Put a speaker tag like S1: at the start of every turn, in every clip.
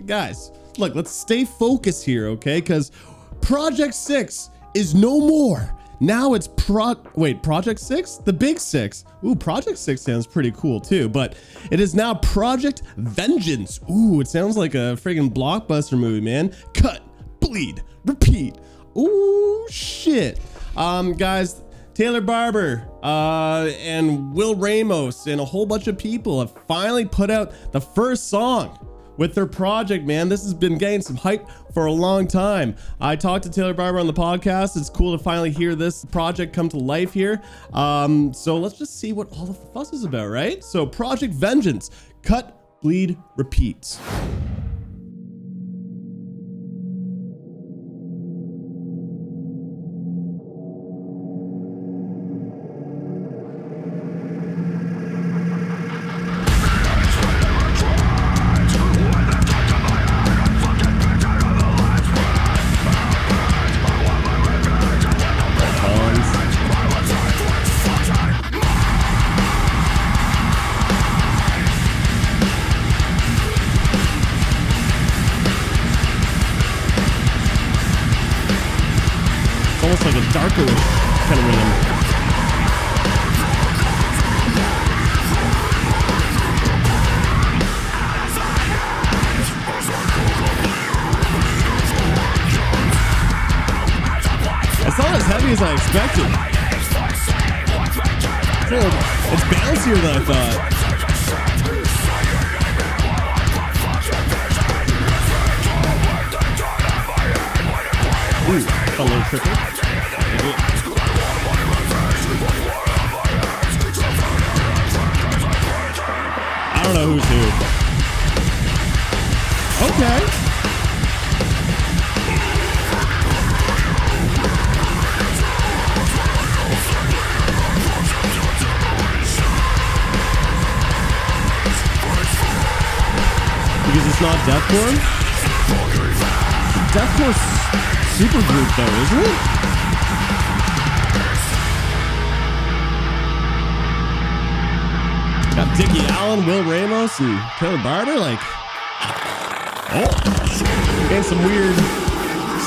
S1: Guys, look, let's stay focused here, okay? Because Project 6 is no more. Now it's Project 6? The Big 6. Ooh, Project 6 sounds pretty cool too, but it is now Project Vengeance. Ooh, it sounds like a friggin' blockbuster movie, man. Cut, bleed, repeat. Ooh, shit. Guys, Taylor Barber and Will Ramos and a whole bunch of people have finally put out the first song with their project, man. This has been getting some hype for a long time. I talked to Taylor Barber on the podcast. It's cool to finally hear this project come to life here. So let's just see what all the fuss is about, right? So Project Vengeance, cut, bleed, repeat. Almost like a darker kind of rhythm. It's not as heavy as I expected. It's bouncier than I thought. Ooh, a little tricky. I don't know who's who. Okay. Because it's not deathcore? Deathcore super group though, isn't it? Got Dickie Allen, Will Ramos, and Taylor Barber. Like, oh, getting some weird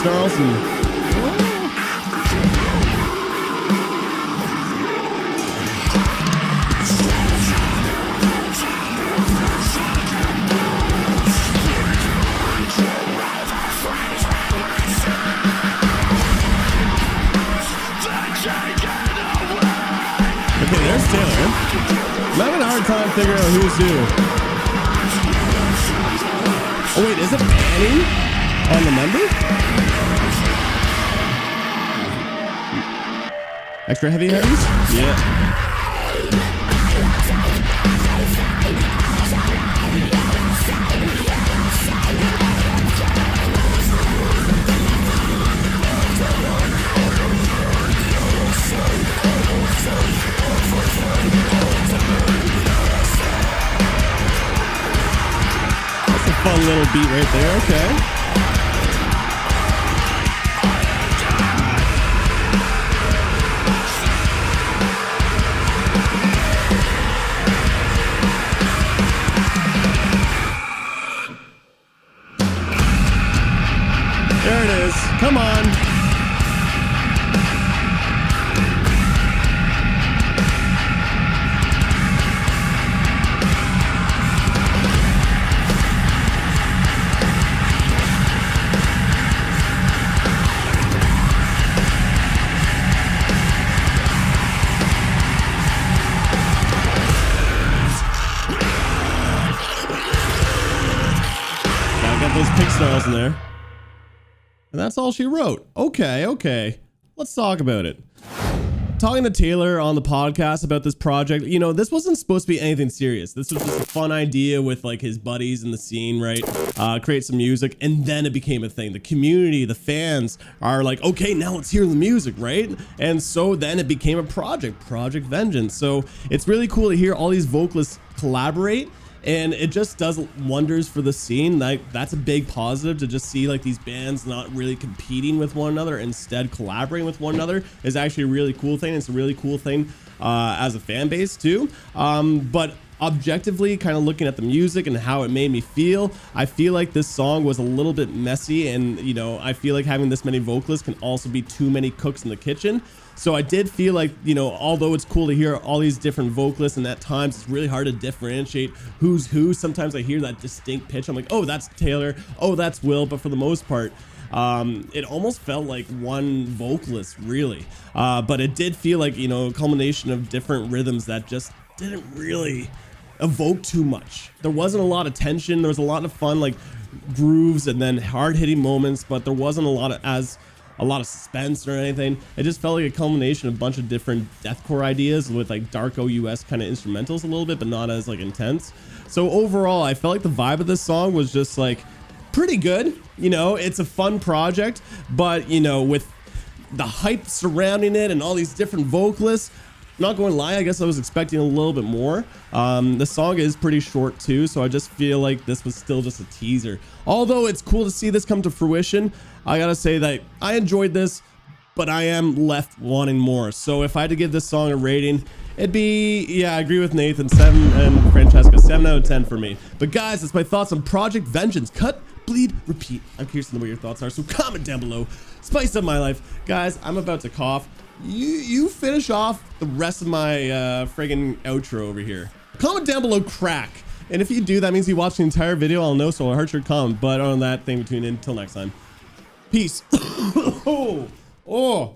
S1: snarls and. Okay, there's Taylor. I'm having a hard time figuring out who's who. Oh wait, is it Manny on the number? Extra heavy heavies? Yeah. Fun little beat right there. Okay. There it is. Come on. Those pig snarls in there. And that's all she wrote. Okay. Let's talk about it. Talking to Taylor on the podcast about this project, you know, this wasn't supposed to be anything serious. This was just a fun idea with like his buddies in the scene, right? Create some music, and then it became a thing. The community, the fans are like, okay, now let's hear the music, right? And so then it became a project, Project Vengeance. So it's really cool to hear all these vocalists collaborate. And it just does wonders for the scene. Like, that's a big positive, to just see like these bands not really competing with one another, instead collaborating with one another is actually a really cool thing. It's a really cool thing as a fan base too. But objectively kind of looking at the music and how it made me feel, I feel like this song was a little bit messy, and you know, I feel like having this many vocalists can also be too many cooks in the kitchen. So I did feel like, you know, although it's cool to hear all these different vocalists, and at times it's really hard to differentiate who's who. Sometimes I hear that distinct pitch, I'm like, oh, that's Taylor, oh, that's Will. But for the most part, it almost felt like one vocalist, really. But it did feel like, you know, a culmination of different rhythms that just didn't really evoke too much. There wasn't a lot of tension. There was a lot of fun, like grooves and then hard-hitting moments, but there wasn't a lot of suspense or anything. It just felt like a culmination of a bunch of different deathcore ideas with like dark OUS kind of instrumentals a little bit, but not as like intense. So overall, I felt like the vibe of this song was just like pretty good. You know, it's a fun project, but you know, with the hype surrounding it and all these different vocalists, not going to lie, I guess I was expecting a little bit more. The song is pretty short too, so I just feel like this was still just a teaser. Although it's cool to see this come to fruition, I gotta say that I enjoyed this, but I am left wanting more. So if I had to give this song a rating, it'd be, yeah, I agree with Nathan, 7, and Francesca, 7 out of 10 for me. But guys, that's my thoughts on Project Vengeance. Cut, bleed, repeat. I'm curious to know what your thoughts are, so comment down below. Spice up my life. Guys, I'm about to cough. You finish off the rest of my friggin' outro over here. Comment down below crack. And if you do, that means you watched the entire video. I'll know, so I'll hurt your comment. But other than that, thank you for tuning in. Until next time. Peace. Oh.